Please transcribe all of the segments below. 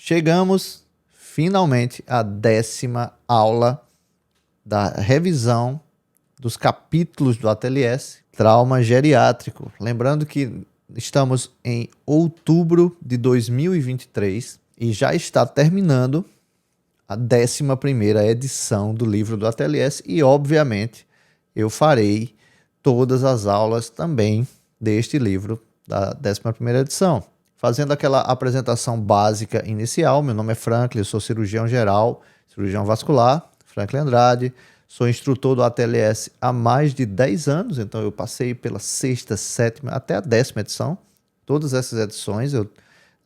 Chegamos finalmente à 10ª aula da revisão dos capítulos do ATLS, Trauma Geriátrico. Lembrando que estamos em outubro de 2023 e já está terminando a 11ª edição do livro do ATLS e, obviamente, eu farei todas as aulas também deste livro da 11ª edição. Fazendo aquela apresentação básica inicial, meu nome é Franklin, eu sou cirurgião geral, cirurgião vascular, Franklin Andrade, sou instrutor do ATLS há mais de 10 anos, então eu passei pela 6ª, 7ª, até a 10ª edição. Todas essas edições eu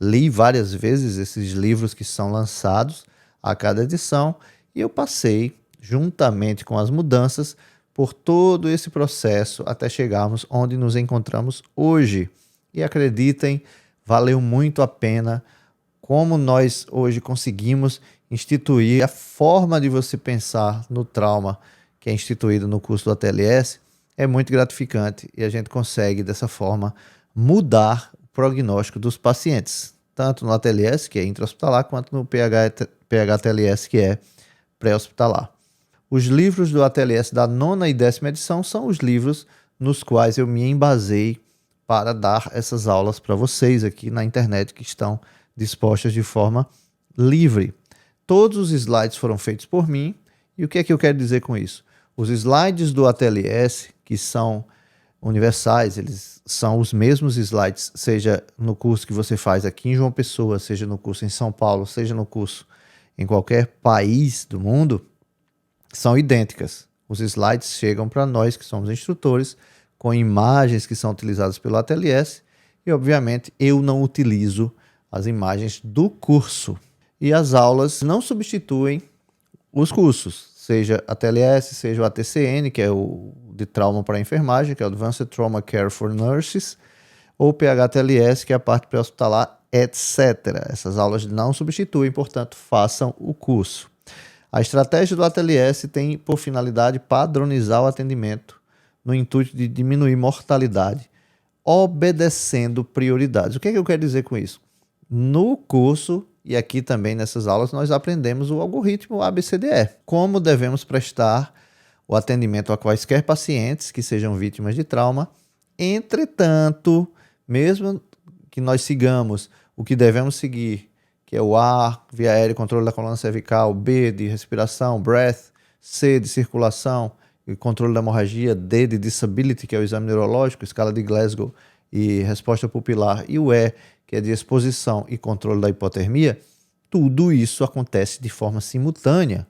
li várias vezes esses livros que são lançados a cada edição e eu passei, juntamente com as mudanças, por todo esse processo até chegarmos onde nos encontramos hoje. E acreditem, valeu muito a pena como nós hoje conseguimos instituir a forma de você pensar no trauma que é instituído no curso do ATLS. É muito gratificante e a gente consegue, dessa forma, mudar o prognóstico dos pacientes, tanto no ATLS, que é intra-hospitalar, quanto no PH-TLS, que é pré-hospitalar. Os livros do ATLS da 9ª e 10ª edição são os livros nos quais eu me embasei para dar essas aulas para vocês aqui na internet, que estão dispostas de forma livre. Todos os slides foram feitos por mim. E o que é que eu quero dizer com isso? Os slides do ATLS, que são universais, eles são os mesmos slides, seja no curso que você faz aqui em João Pessoa, seja no curso em São Paulo, seja no curso em qualquer país do mundo, são idênticas. Os slides chegam para nós, que somos instrutores, com imagens que são utilizadas pelo ATLS e, obviamente, eu não utilizo as imagens do curso. E as aulas não substituem os cursos, seja ATLS, seja o ATCN, que é o de trauma para enfermagem, que é o Advanced Trauma Care for Nurses, ou PH-TLS, que é a parte pré-hospitalar, etc. Essas aulas não substituem, portanto, façam o curso. A estratégia do ATLS tem por finalidade padronizar o atendimento no intuito de diminuir mortalidade, obedecendo prioridades. O que é que eu quero dizer com isso? No curso, e aqui também nessas aulas, nós aprendemos o algoritmo ABCDE, como devemos prestar o atendimento a quaisquer pacientes que sejam vítimas de trauma. Entretanto, mesmo que nós sigamos o que devemos seguir, que é o A, via aérea, controle da coluna cervical, B, de respiração, breath, C, de circulação, e controle da hemorragia, D, de disability, que é o exame neurológico, escala de Glasgow e resposta pupilar, e o E, que é de exposição e controle da hipotermia, tudo isso acontece de forma simultânea.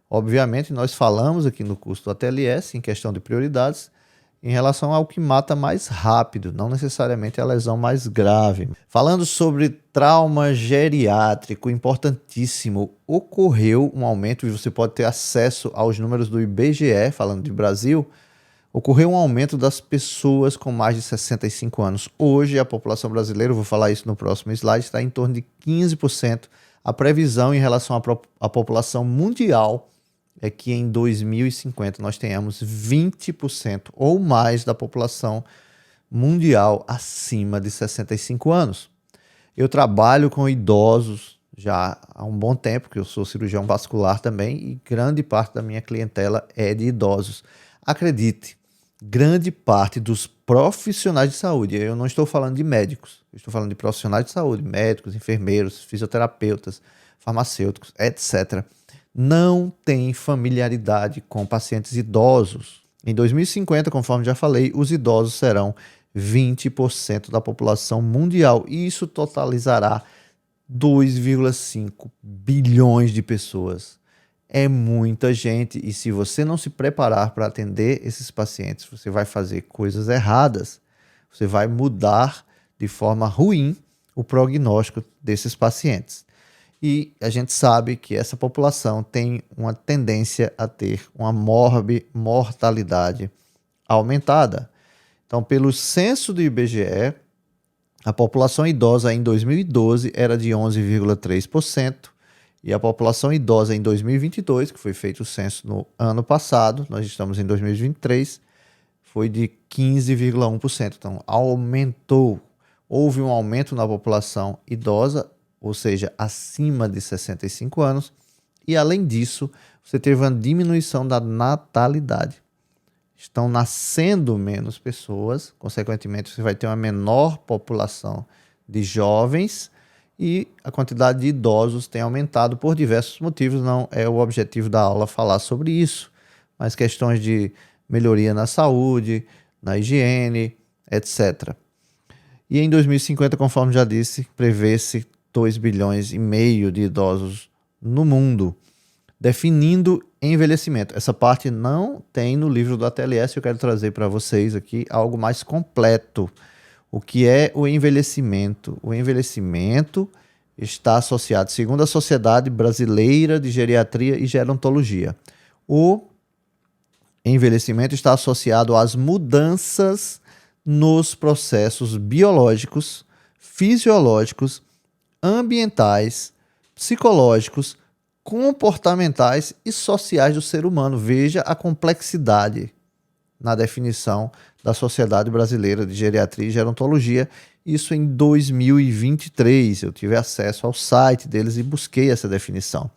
Obviamente, nós falamos aqui no curso do ATLS, em questão de prioridades, em relação ao que mata mais rápido, não necessariamente a lesão mais grave. Falando sobre trauma geriátrico, importantíssimo, ocorreu um aumento, e você pode ter acesso aos números do IBGE, falando de Brasil, ocorreu um aumento das pessoas com mais de 65 anos. Hoje, a população brasileira, eu vou falar isso no próximo slide, está em torno de 15%. A previsão em relação à população mundial é que em 2050 nós tenhamos 20% ou mais da população mundial acima de 65 anos. Eu trabalho com idosos já há um bom tempo, que eu sou cirurgião vascular também, e grande parte da minha clientela é de idosos. Acredite, grande parte dos profissionais de saúde, eu não estou falando de médicos, eu estou falando de profissionais de saúde, médicos, enfermeiros, fisioterapeutas, farmacêuticos, etc., não tem familiaridade com pacientes idosos. Em 2050, conforme já falei, os idosos serão 20% da população mundial e isso totalizará 2,5 bilhões de pessoas. É muita gente e se você não se preparar para atender esses pacientes, você vai fazer coisas erradas. Você vai mudar de forma ruim o prognóstico desses pacientes. E a gente sabe que essa população tem uma tendência a ter uma mortalidade aumentada. Então, pelo censo do IBGE, a população idosa em 2012 era de 11,3% e a população idosa em 2022, que foi feito o censo no ano passado, nós estamos em 2023, foi de 15,1%. Então, aumentou. Houve um aumento na população idosa, ou seja, acima de 65 anos. E além disso, você teve uma diminuição da natalidade. Estão nascendo menos pessoas, consequentemente você vai ter uma menor população de jovens e a quantidade de idosos tem aumentado por diversos motivos. Não é o objetivo da aula falar sobre isso, mas questões de melhoria na saúde, na higiene, etc. E em 2050, conforme já disse, prevê-se 2,5 bilhões de idosos no mundo, definindo envelhecimento. Essa parte não tem no livro do ATLS, eu quero trazer para vocês aqui algo mais completo. O que é o envelhecimento? O envelhecimento está associado, segundo a Sociedade Brasileira de Geriatria e Gerontologia, o envelhecimento está associado às mudanças nos processos biológicos, fisiológicos, ambientais, psicológicos, comportamentais e sociais do ser humano. Veja a complexidade na definição da Sociedade Brasileira de Geriatria e Gerontologia, isso em 2023. Eu tive acesso ao site deles e busquei essa definição.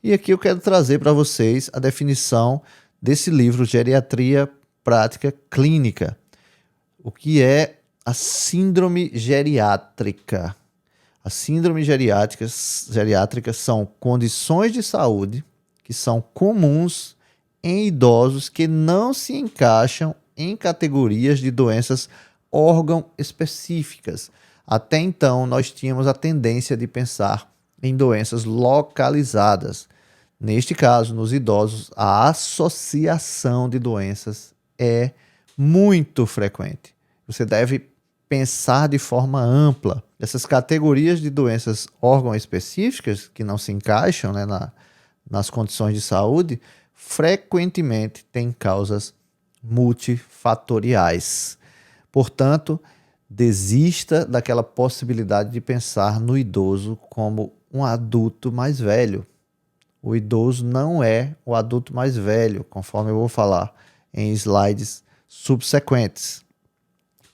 E aqui eu quero trazer para vocês a definição desse livro, Geriatria Prática Clínica. O que é a síndrome geriátrica? As síndromes geriátricas são condições de saúde que são comuns em idosos que não se encaixam em categorias de doenças órgão específicas. Até então, nós tínhamos a tendência de pensar em doenças localizadas. Neste caso, nos idosos, a associação de doenças é muito frequente. Você deve pensar de forma ampla. Essas categorias de doenças órgão específicas, que não se encaixam, né, nas condições de saúde, frequentemente têm causas multifatoriais. Portanto, desista daquela possibilidade de pensar no idoso como um adulto mais velho. O idoso não é o adulto mais velho, conforme eu vou falar em slides subsequentes.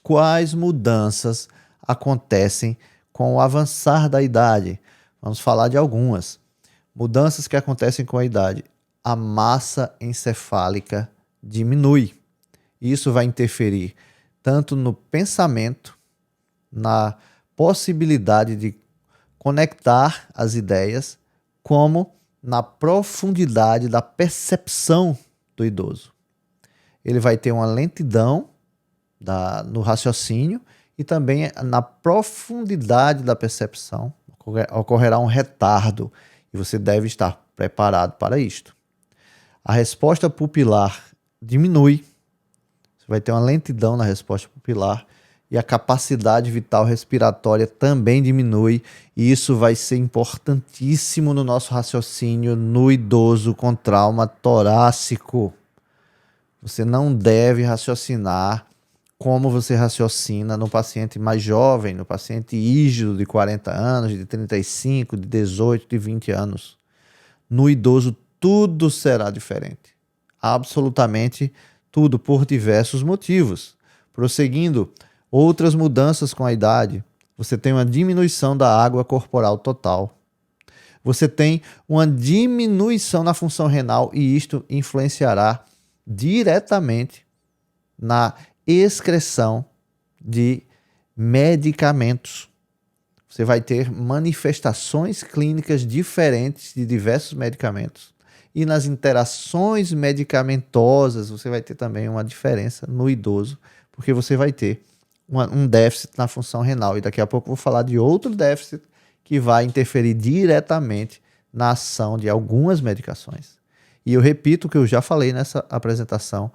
Quais mudanças acontecem com o avançar da idade? Vamos falar de algumas. Mudanças que acontecem com a idade. A massa encefálica diminui. Isso vai interferir tanto no pensamento, na possibilidade de conectar as ideias, como na profundidade da percepção do idoso. Ele vai ter uma lentidão no raciocínio e também na profundidade da percepção. Ocorrerá um retardo e você deve estar preparado para isto. A resposta pupilar diminui, você vai ter uma lentidão na resposta pupilar e a capacidade vital respiratória também diminui, e isso vai ser importantíssimo no nosso raciocínio no idoso com trauma torácico. Você não deve raciocinar como você raciocina no paciente mais jovem, no paciente rígido de 40 anos, de 35, de 18, de 20 anos. No idoso, tudo será diferente. Absolutamente tudo, por diversos motivos. Prosseguindo, outras mudanças com a idade. Você tem uma diminuição da água corporal total. Você tem uma diminuição na função renal e isto influenciará diretamente na excreção de medicamentos. Você vai ter manifestações clínicas diferentes de diversos medicamentos. E nas interações medicamentosas, você vai ter também uma diferença no idoso, porque você vai ter um déficit na função renal. E daqui a pouco eu vou falar de outro déficit que vai interferir diretamente na ação de algumas medicações. E eu repito o que eu já falei nessa apresentação: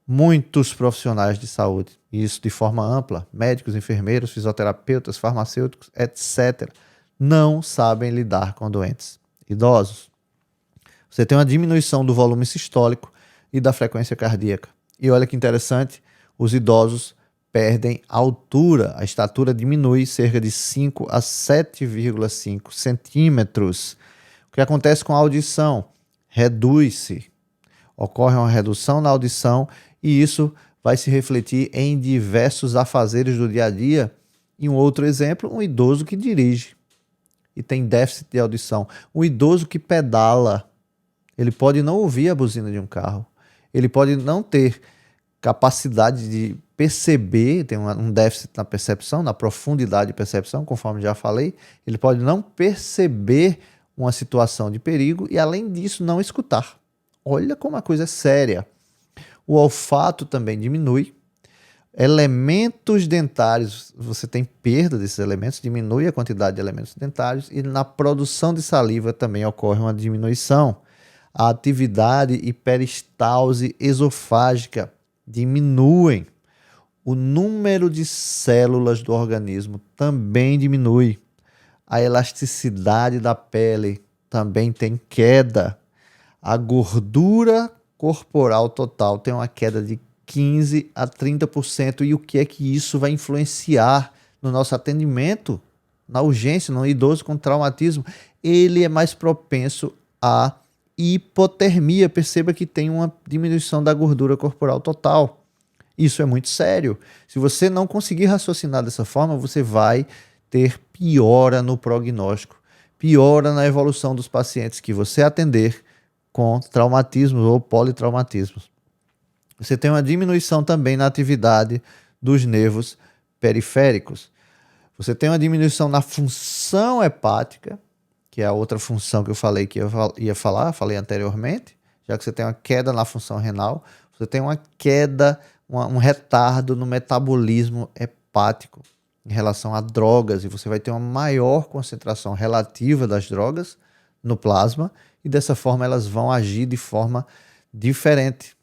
muitos profissionais de saúde, e isso de forma ampla, médicos, enfermeiros, fisioterapeutas, farmacêuticos, etc., não sabem lidar com doentes idosos. Você tem uma diminuição do volume sistólico e da frequência cardíaca. E olha que interessante, os idosos perdem altura, a estatura diminui cerca de 5 a 7,5 centímetros. O que acontece com a audição? Reduz-se. Ocorre uma redução na audição e isso vai se refletir em diversos afazeres do dia a dia. E um outro exemplo, um idoso que dirige. e tem déficit de audição. Um idoso que pedala, ele pode não ouvir a buzina de um carro. Ele pode não ter capacidade de perceber, tem um déficit na percepção, na profundidade de percepção, conforme já falei. Ele pode não perceber uma situação de perigo e, além disso, não escutar. Olha como a coisa é séria. O olfato também diminui. Elementos dentários, você tem perda desses elementos, diminui a quantidade de elementos dentários, e na produção de saliva também ocorre uma diminuição. A atividade e peristalse esofágica diminuem. O número de células do organismo também diminui. A elasticidade da pele também tem queda. A gordura corporal total tem uma queda de 15 a 30%. E o que é que isso vai influenciar no nosso atendimento, na urgência, no idoso com traumatismo? Ele é mais propenso a hipotermia. Perceba que tem uma diminuição da gordura corporal total. Isso é muito sério. Se você não conseguir raciocinar dessa forma, você vai ter piora no prognóstico, piora na evolução dos pacientes que você atender com traumatismos ou politraumatismos. Você tem uma diminuição também na atividade dos nervos periféricos. Você tem uma diminuição na função hepática, que é a outra função que eu falei que falei anteriormente, já que você tem uma queda na função renal, você tem uma queda, um retardo no metabolismo hepático em relação a drogas, e você vai ter uma maior concentração relativa das drogas no plasma, e dessa forma elas vão agir de forma diferente.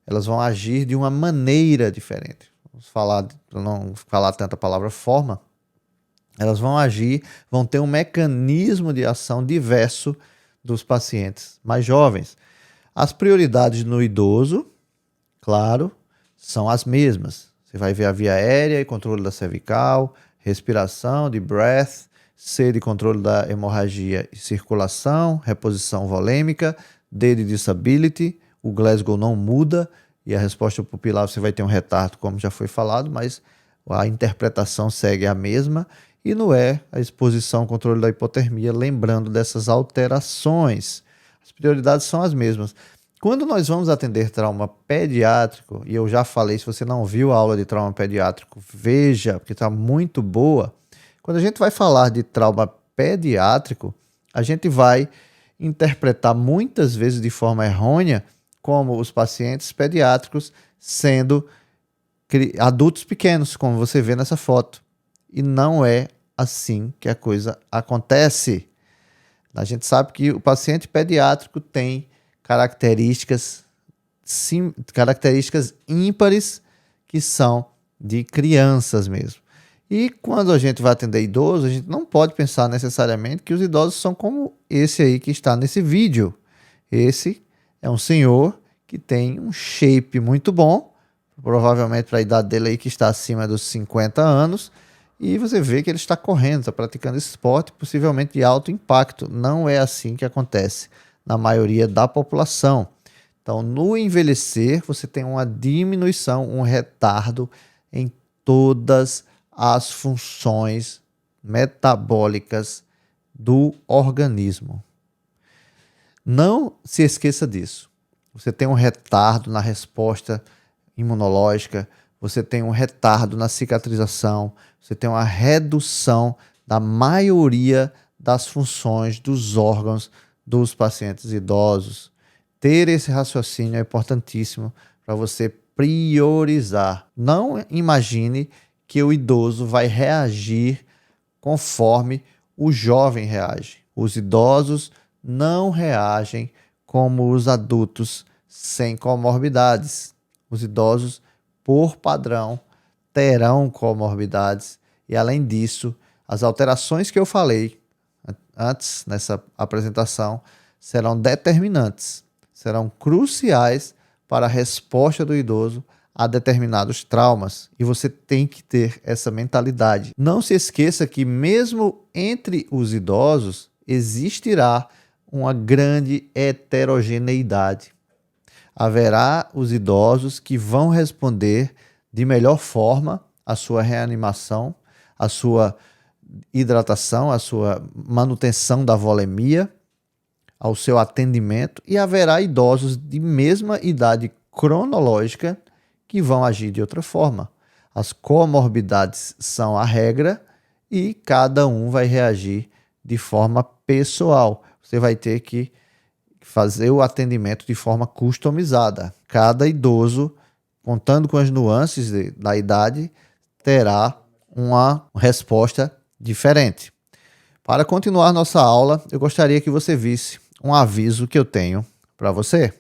Elas vão agir de uma maneira diferente. Vamos falar, para não falar tanta palavra forma, elas vão agir, vão ter um mecanismo de ação diverso dos pacientes mais jovens. As prioridades no idoso, claro, são as mesmas. Você vai ver a via aérea e controle da cervical, respiração, de breath, C de controle da hemorragia e circulação, reposição volêmica, D de disability. O Glasgow não muda e a resposta pupilar você vai ter um retardo, como já foi falado, mas a interpretação segue a mesma. E no E, a exposição, controle da hipotermia, lembrando dessas alterações. As prioridades são as mesmas. Quando nós vamos atender trauma pediátrico, e eu já falei, se você não viu a aula de trauma pediátrico, veja, porque está muito boa. Quando a gente vai falar de trauma pediátrico, a gente vai interpretar muitas vezes de forma errônea como os pacientes pediátricos sendo adultos pequenos, como você vê nessa foto. E não é assim que a coisa acontece. A gente sabe que o paciente pediátrico tem características ímpares que são de crianças mesmo. E quando a gente vai atender idoso, a gente não pode pensar necessariamente que os idosos são como esse aí que está nesse vídeo. Esse é um senhor que tem um shape muito bom, provavelmente para a idade dele aí que está acima dos 50 anos, e você vê que ele está correndo, está praticando esse esporte, possivelmente de alto impacto. Não é assim que acontece na maioria da população. Então, no envelhecer, você tem uma diminuição, um retardo em todas as funções metabólicas do organismo. Não se esqueça disso. Você tem um retardo na resposta imunológica, você tem um retardo na cicatrização, você tem uma redução da maioria das funções dos órgãos dos pacientes idosos. Ter esse raciocínio é importantíssimo para você priorizar. Não imagine que o idoso vai reagir conforme o jovem reage. Os idosos não reagem como os adultos sem comorbidades. Os idosos, por padrão, terão comorbidades e, além disso, as alterações que eu falei antes nessa apresentação serão determinantes, serão cruciais para a resposta do idoso a determinados traumas, e você tem que ter essa mentalidade. Não se esqueça que mesmo entre os idosos existirá uma grande heterogeneidade. Haverá os idosos que vão responder de melhor forma à sua reanimação, à sua hidratação, a sua manutenção da volemia, ao seu atendimento, e haverá idosos de mesma idade cronológica que vão agir de outra forma. As comorbidades são a regra e cada um vai reagir de forma pessoal. Você vai ter que fazer o atendimento de forma customizada. Cada idoso, contando com as nuances da idade, terá uma resposta diferente. Para continuar nossa aula, eu gostaria que você visse um aviso que eu tenho para você.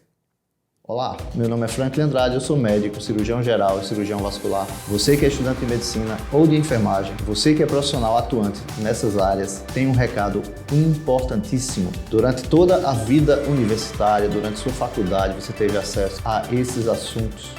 Olá, meu nome é Franklin Andrade, eu sou médico, cirurgião geral e cirurgião vascular. Você que é estudante de medicina ou de enfermagem, você que é profissional atuante nessas áreas, tem um recado importantíssimo. Durante toda a vida universitária, durante sua faculdade, você teve acesso a esses assuntos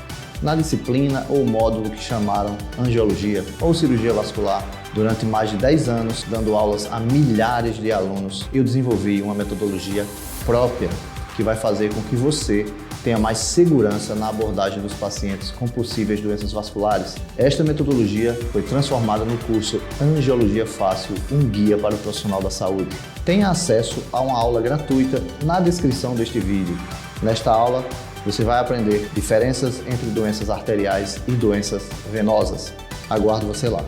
na disciplina ou módulo que chamaram angiologia ou cirurgia vascular. Durante mais de 10 anos, dando aulas a milhares de alunos, eu desenvolvi uma metodologia própria que vai fazer com que você tenha mais segurança na abordagem dos pacientes com possíveis doenças vasculares. Esta metodologia foi transformada no curso Angiologia Fácil, um guia para o profissional da saúde. Tenha acesso a uma aula gratuita na descrição deste vídeo. Nesta aula, você vai aprender diferenças entre doenças arteriais e doenças venosas. Aguardo você lá.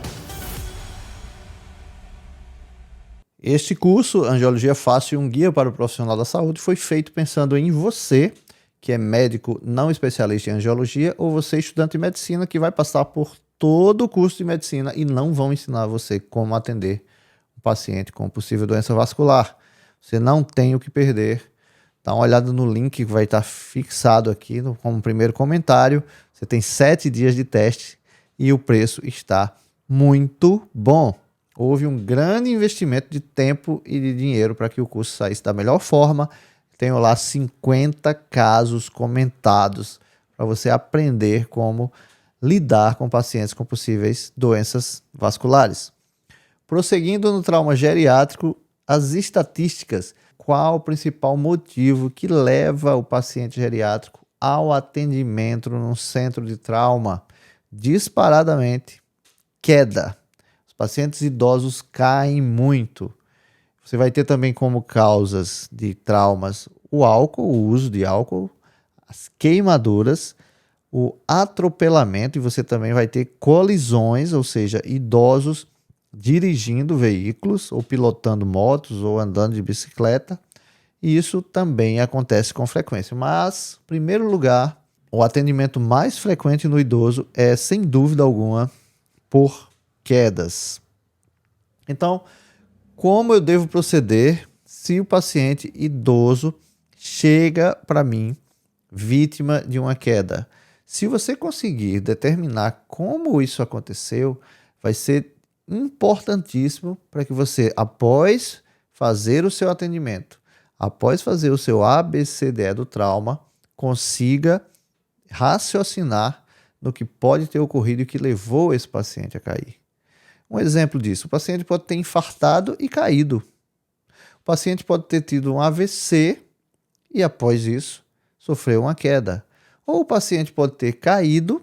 Este curso, Angiologia Fácil, um guia para o profissional da saúde, foi feito pensando em você, que é médico não especialista em angiologia, ou você, estudante de medicina, que vai passar por todo o curso de medicina e não vão ensinar você como atender um paciente com possível doença vascular. Você não tem o que perder. Dá uma olhada no link que vai estar fixado aqui como primeiro comentário. Você tem 7 dias de teste e o preço está muito bom. Houve um grande investimento de tempo e de dinheiro para que o curso saísse da melhor forma. Tenho lá 50 casos comentados para você aprender como lidar com pacientes com possíveis doenças vasculares. Prosseguindo no trauma geriátrico, as estatísticas. Qual o principal motivo que leva o paciente geriátrico ao atendimento num centro de trauma? Disparadamente, queda. Os pacientes idosos caem muito. Você vai ter também como causas de traumas o álcool, o uso de álcool, as queimaduras, o atropelamento, e você também vai ter colisões, ou seja, idosos dirigindo veículos ou pilotando motos ou andando de bicicleta. E isso também acontece com frequência. Mas, em primeiro lugar, o atendimento mais frequente no idoso é, sem dúvida alguma, por quedas. Então, como eu devo proceder se o paciente idoso chega para mim vítima de uma queda? Se você conseguir determinar como isso aconteceu, vai ser importantíssimo para que você, após fazer o seu atendimento, após fazer o seu ABCDE do trauma, consiga raciocinar no que pode ter ocorrido e que levou esse paciente a cair. Um exemplo disso, o paciente pode ter infartado e caído. O paciente pode ter tido um AVC e, após isso, sofreu uma queda. Ou o paciente pode ter caído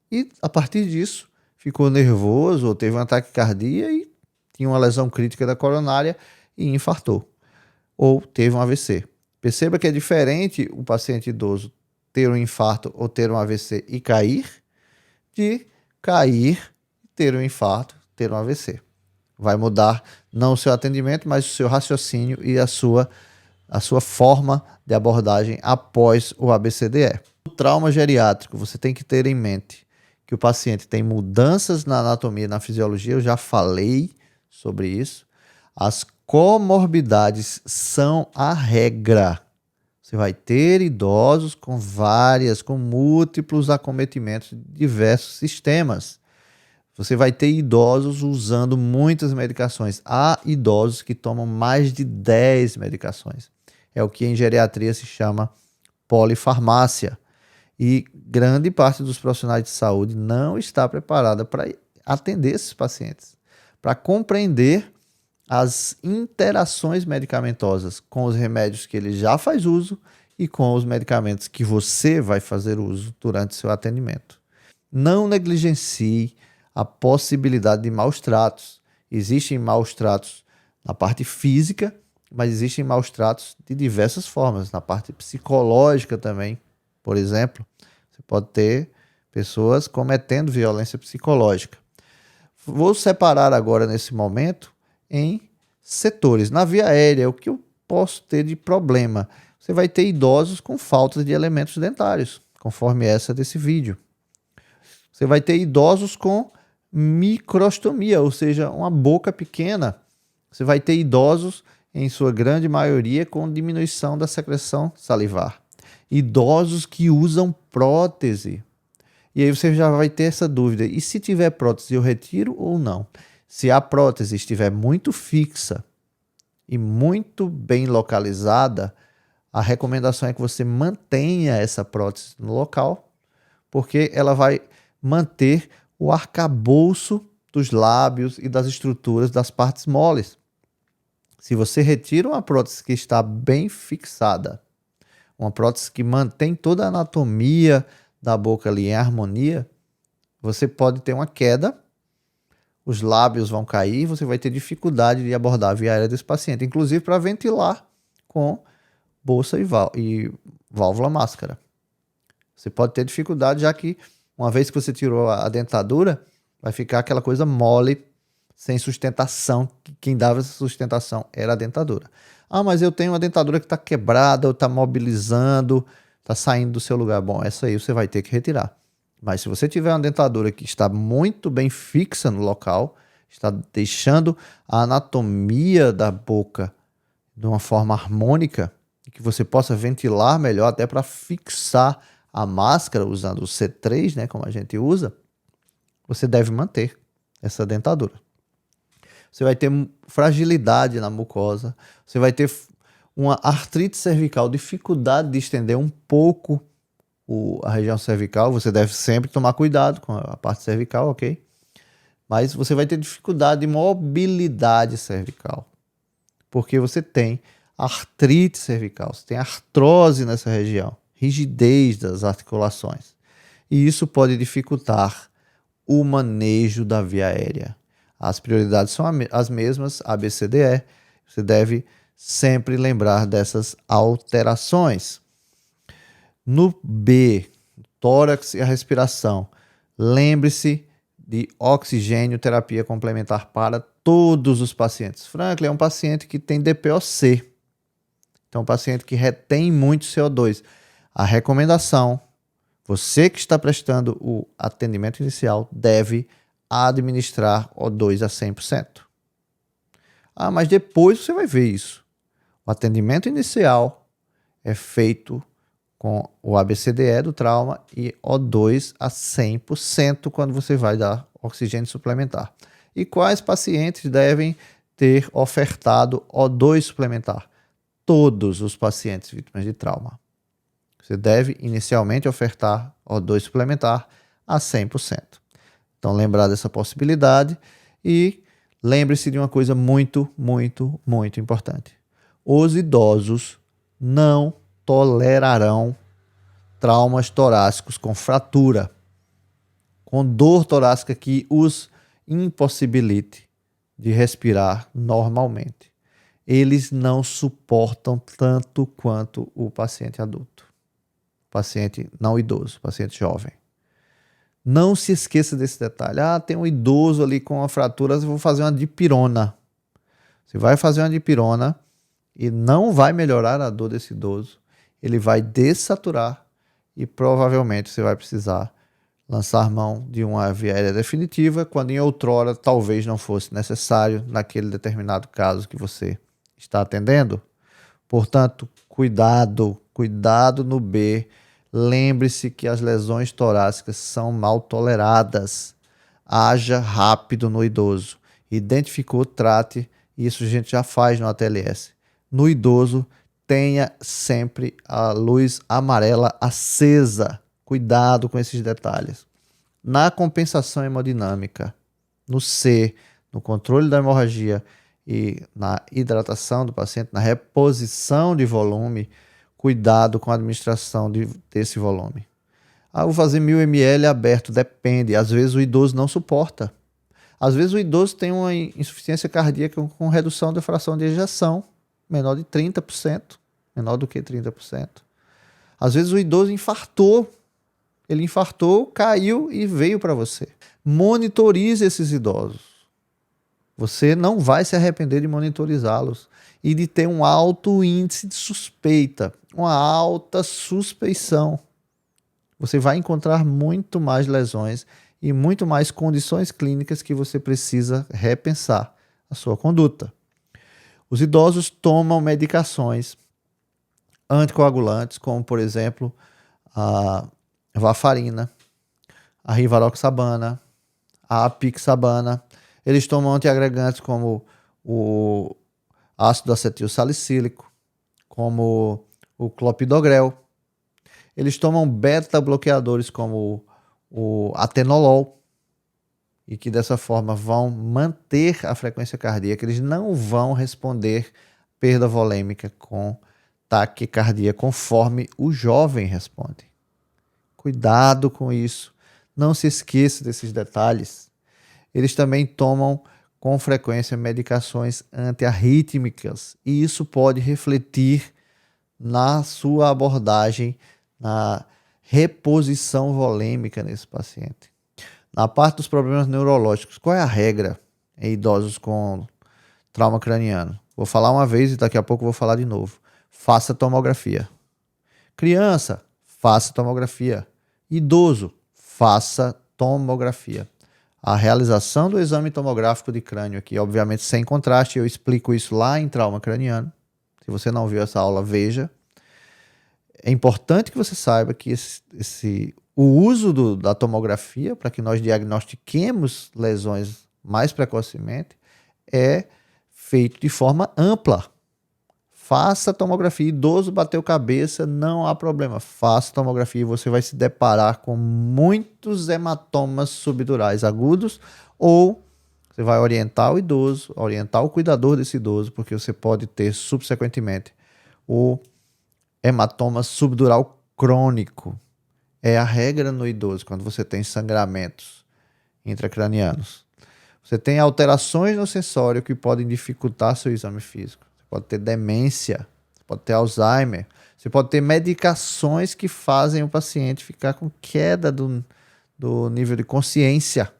e, a partir disso, ficou nervoso ou teve um ataque cardíaco e tinha uma lesão crítica da coronária e infartou. Ou teve um AVC. Perceba que é diferente o paciente idoso ter um infarto ou ter um AVC e cair, de cair, ter um infarto, ter um AVC. Vai mudar não o seu atendimento, mas o seu raciocínio e a sua forma de abordagem após o ABCDE. O trauma geriátrico, você tem que ter em mente que o paciente tem mudanças na anatomia e na fisiologia, eu já falei sobre isso. As comorbidades são a regra. Você vai ter idosos com múltiplos acometimentos de diversos sistemas. Você vai ter idosos usando muitas medicações. Há idosos que tomam mais de 10 medicações. É o que em geriatria se chama polifarmácia. E grande parte dos profissionais de saúde não está preparada para atender esses pacientes, para compreender as interações medicamentosas com os remédios que ele já faz uso e com os medicamentos que você vai fazer uso durante seu atendimento. Não negligencie a possibilidade de maus tratos. Existem maus tratos na parte física, mas existem maus tratos de diversas formas. Na parte psicológica também, por exemplo, você pode ter pessoas cometendo violência psicológica. Vou separar agora, nesse momento, em setores. Na via aérea, o que eu posso ter de problema? Você vai ter idosos com falta de elementos dentários, conforme essa desse vídeo. Você vai ter idosos com microstomia, ou seja, uma boca pequena. Você vai ter idosos, em sua grande maioria, com diminuição da secreção salivar. Idosos que usam prótese. E aí você já vai ter essa dúvida. E se tiver prótese, eu retiro ou não? Se a prótese estiver muito fixa e muito bem localizada, a recomendação é que você mantenha essa prótese no local, porque ela vai manter o arcabouço dos lábios e das estruturas das partes moles. Se você retira uma prótese que está bem fixada, uma prótese que mantém toda a anatomia da boca ali em harmonia, você pode ter uma queda, os lábios vão cair, você vai ter dificuldade de abordar a via aérea desse paciente, inclusive para ventilar com bolsa e válvula máscara. Você pode ter dificuldade, já que uma vez que você tirou a dentadura, vai ficar aquela coisa mole, sem sustentação, que quem dava essa sustentação era a dentadura. Ah, mas eu tenho uma dentadura que está quebrada, ou está mobilizando, está saindo do seu lugar. Bom, essa aí você vai ter que retirar. Mas se você tiver uma dentadura que está muito bem fixa no local, está deixando a anatomia da boca de uma forma harmônica, que você possa ventilar melhor, até para fixar a máscara, usando o C3, né, como a gente usa, você deve manter essa dentadura. Você vai ter fragilidade na mucosa, você vai ter uma artrite cervical, dificuldade de estender um pouco a região cervical. Você deve sempre tomar cuidado com a parte cervical, ok? Mas você vai ter dificuldade de mobilidade cervical, porque você tem artrite cervical, você tem artrose nessa região, rigidez das articulações. E isso pode dificultar o manejo da via aérea. As prioridades são as mesmas, A, B, C, D, E. Você deve sempre lembrar dessas alterações. No B, tórax e a respiração, lembre-se de oxigênio terapia complementar para todos os pacientes. Franklin é um paciente que tem DPOC, então um paciente que retém muito CO2. A recomendação, você que está prestando o atendimento inicial deve administrar O2 a 100%. Ah, mas depois você vai ver isso. O atendimento inicial é feito com o ABCDE do trauma e O2 a 100% quando você vai dar oxigênio suplementar. E quais pacientes devem ter ofertado O2 suplementar? Todos os pacientes vítimas de trauma. Você deve inicialmente ofertar O2 suplementar a 100%. Então, lembrar dessa possibilidade e lembre-se de uma coisa muito, muito, muito importante. Os idosos não tolerarão traumas torácicos com fratura, com dor torácica que os impossibilite de respirar normalmente. Eles não suportam tanto quanto o paciente adulto, o paciente não idoso, o paciente jovem. Não se esqueça desse detalhe. Ah, tem um idoso ali com uma fratura, eu vou fazer uma dipirona. Você vai fazer uma dipirona e não vai melhorar a dor desse idoso. Ele vai dessaturar e provavelmente você vai precisar lançar mão de uma via aérea definitiva, quando em outrora talvez não fosse necessário naquele determinado caso que você está atendendo. Portanto, cuidado no B. Lembre-se que as lesões torácicas são mal toleradas. Haja rápido no idoso. Identificou, trate. Isso a gente já faz no ATLS. No idoso, tenha sempre a luz amarela acesa. Cuidado com esses detalhes. Na compensação hemodinâmica, no C, no controle da hemorragia e na hidratação do paciente, na reposição de volume, cuidado com a administração desse volume. Ah, vou fazer 1000 ml aberto, depende. Às vezes o idoso não suporta. Às vezes o idoso tem uma insuficiência cardíaca com redução da fração de ejeção menor de 30%, menor do que 30%. Às vezes o idoso infartou, ele infartou, caiu e veio para você. Monitorize esses idosos. Você não vai se arrepender de monitorizá-los e de ter um alto índice de suspeita, uma alta suspeição. Você vai encontrar muito mais lesões e muito mais condições clínicas que você precisa repensar a sua conduta. Os idosos tomam medicações anticoagulantes, como por exemplo a varfarina, a rivaroxabana, a apixabana. Eles tomam antiagregantes como o ácido acetil salicílico, como o clopidogrel. Eles tomam beta-bloqueadores como o atenolol, e que dessa forma vão manter a frequência cardíaca. Eles não vão responder perda volêmica com taquicardia conforme o jovem responde. Cuidado com isso. Não se esqueça desses detalhes. Eles também tomam com frequência medicações antiarrítmicas, e isso pode refletir na sua abordagem, na reposição volêmica nesse paciente. Na parte dos problemas neurológicos, qual é a regra em idosos com trauma craniano? Vou falar uma vez e daqui a pouco vou falar de novo. Faça tomografia. Criança, faça tomografia. Idoso, faça tomografia. A realização do exame tomográfico de crânio aqui, obviamente sem contraste, eu explico isso lá em trauma craniano. Se você não viu essa aula, veja. É importante que você saiba que o uso da tomografia para que nós diagnostiquemos lesões mais precocemente é feito de forma ampla. Faça tomografia. Idoso bateu cabeça, não há problema. Faça tomografia e você vai se deparar com muitos hematomas subdurais agudos, ou você vai orientar o idoso, orientar o cuidador desse idoso, porque você pode ter subsequentemente o hematoma subdural crônico. É a regra no idoso quando você tem sangramentos intracranianos. Você tem alterações no sensório que podem dificultar seu exame físico. Você pode ter demência, você pode ter Alzheimer, você pode ter medicações que fazem o paciente ficar com queda do nível de consciência.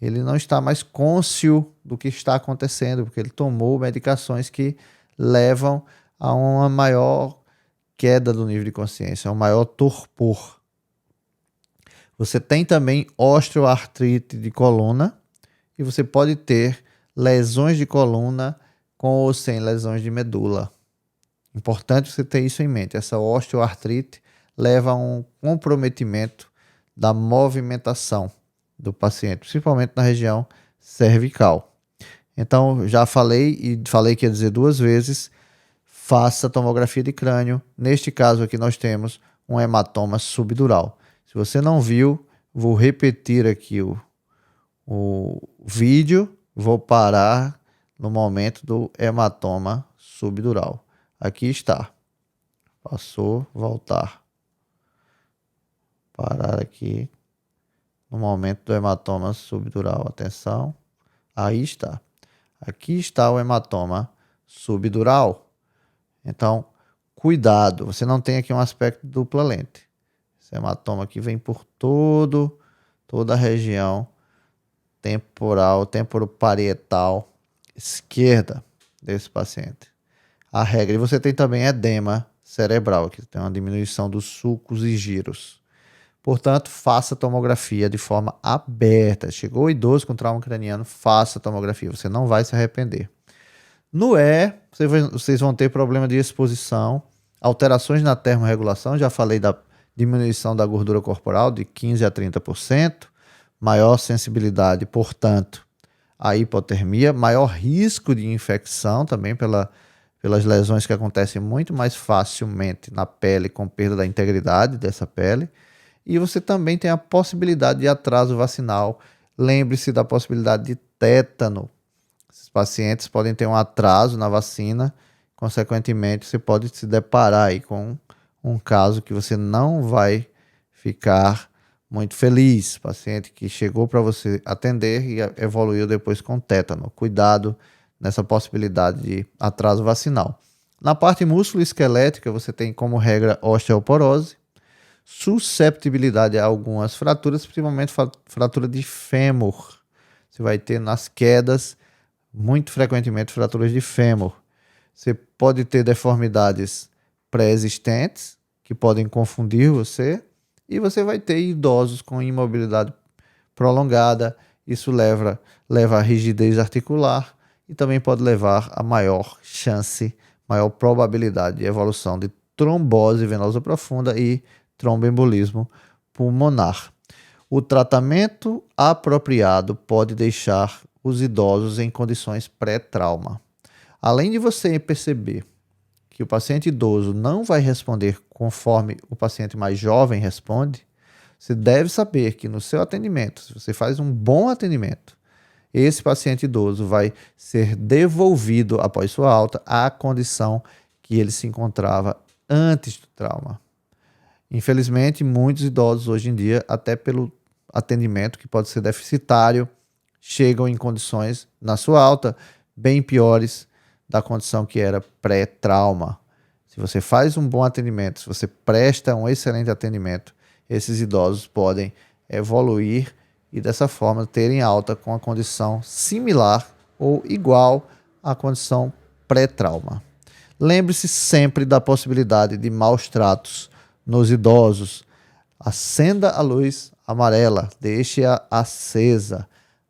Ele não está mais cônscio do que está acontecendo, porque ele tomou medicações que levam a uma maior queda do nível de consciência, um maior torpor. Você tem também osteoartrite de coluna e você pode ter lesões de coluna com ou sem lesões de medula. Importante você ter isso em mente. Essa osteoartrite leva a um comprometimento da movimentação do paciente, principalmente na região cervical. Então, já falei e falei que ia dizer 2 vezes, faça tomografia de crânio. Neste caso aqui nós temos um hematoma subdural. Se você não viu, vou repetir aqui o vídeo, vou parar no momento do hematoma subdural. Aqui está. Passou, voltar. Parar aqui no momento do hematoma subdural. Atenção. Aí está. Aqui está o hematoma subdural. Então, cuidado, você não tem aqui um aspecto dupla lente. Esse hematoma aqui vem por toda a região temporal, temporoparietal esquerda desse paciente. A regra, e você tem também edema cerebral, que tem uma diminuição dos sulcos e giros. Portanto, faça tomografia de forma aberta. Chegou o idoso com trauma craniano, faça tomografia, você não vai se arrepender. No vocês vão ter problema de exposição, alterações na termorregulação, já falei da diminuição da gordura corporal de 15% a 30%, maior sensibilidade, portanto, a hipotermia, maior risco de infecção também pelas lesões que acontecem muito mais facilmente na pele, com perda da integridade dessa pele, e você também tem a possibilidade de atraso vacinal. Lembre-se da possibilidade de tétano. Esses pacientes podem ter um atraso na vacina, consequentemente você pode se deparar aí com um caso que você não vai ficar muito feliz, paciente que chegou para você atender e evoluiu depois com tétano. Cuidado nessa possibilidade de atraso vacinal. Na parte músculo-esquelética, você tem como regra osteoporose, susceptibilidade a algumas fraturas, principalmente fratura de fêmur. Você vai ter nas quedas, muito frequentemente, fraturas de fêmur. Você pode ter deformidades pré-existentes, que podem confundir você, e você vai ter idosos com imobilidade prolongada. Isso leva a rigidez articular e também pode levar a maior chance, maior probabilidade de evolução de trombose venosa profunda e tromboembolismo pulmonar. O tratamento apropriado pode deixar os idosos em condições pré-trauma. Além de você perceber que o paciente idoso não vai responder conforme o paciente mais jovem responde, você deve saber que no seu atendimento, se você faz um bom atendimento, esse paciente idoso vai ser devolvido após sua alta à condição que ele se encontrava antes do trauma. Infelizmente, muitos idosos hoje em dia, até pelo atendimento que pode ser deficitário, chegam em condições, na sua alta, bem piores da condição que era pré-trauma. Se você faz um bom atendimento, se você presta um excelente atendimento, esses idosos podem evoluir e dessa forma terem alta com a condição similar ou igual à condição pré-trauma. Lembre-se sempre da possibilidade de maus tratos nos idosos. Acenda a luz amarela, deixe-a acesa.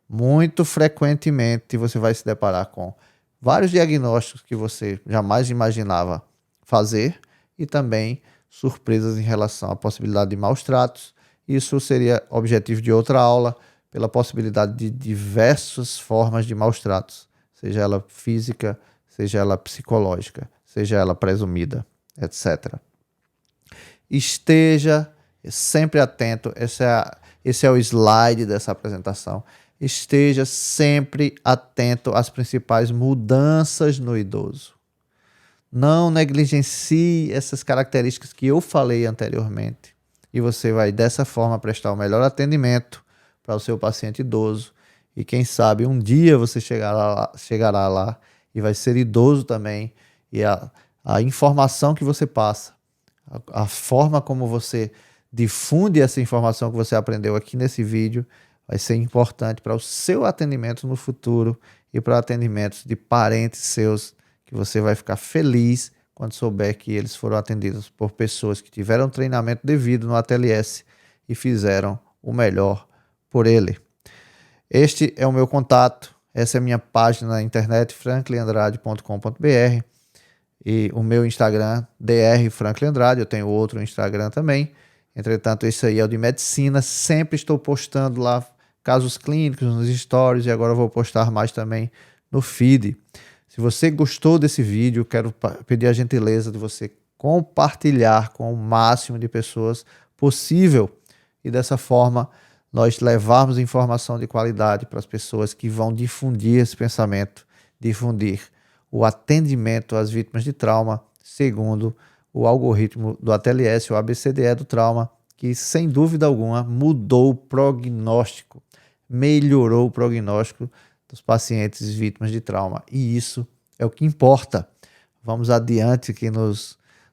Muito frequentemente você vai se deparar com vários diagnósticos que você jamais imaginava fazer e também surpresas em relação à possibilidade de maus tratos. Isso seria objetivo de outra aula, pela possibilidade de diversas formas de maus tratos, seja ela física, seja ela psicológica, seja ela presumida, etc. Esteja sempre atento, esse é o slide dessa apresentação. Esteja sempre atento às principais mudanças no idoso. Não negligencie essas características que eu falei anteriormente. E você vai, dessa forma, prestar o melhor atendimento para o seu paciente idoso. E quem sabe um dia você chegará lá e vai ser idoso também. E a informação que você passa, a forma como você difunde essa informação que você aprendeu aqui nesse vídeo, vai ser importante para o seu atendimento no futuro e para atendimentos de parentes seus, que você vai ficar feliz quando souber que eles foram atendidos por pessoas que tiveram treinamento devido no ATLS e fizeram o melhor por ele. Este é o meu contato, essa é a minha página na internet, franklinandrade.com.br, e o meu Instagram, Dr. Franklin Andrade. Eu tenho outro Instagram também. Entretanto, esse aí é o de medicina. Sempre estou postando lá casos clínicos nos stories e agora eu vou postar mais também no feed. Se você gostou desse vídeo, quero pedir a gentileza de você compartilhar com o máximo de pessoas possível e dessa forma nós levarmos informação de qualidade para as pessoas que vão difundir esse pensamento, difundir o atendimento às vítimas de trauma segundo o algoritmo do ATLS, o ABCDE do trauma, que sem dúvida alguma mudou o prognóstico, melhorou o prognóstico dos pacientes vítimas de trauma. E isso é o que importa. Vamos adiante aqui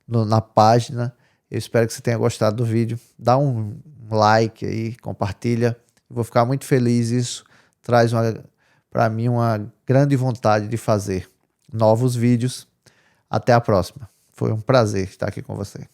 na página. Eu espero que você tenha gostado do vídeo. Dá um like aí, compartilha. Eu vou ficar muito feliz. Isso traz para mim uma grande vontade de fazer novos vídeos. Até a próxima. Foi um prazer estar aqui com você.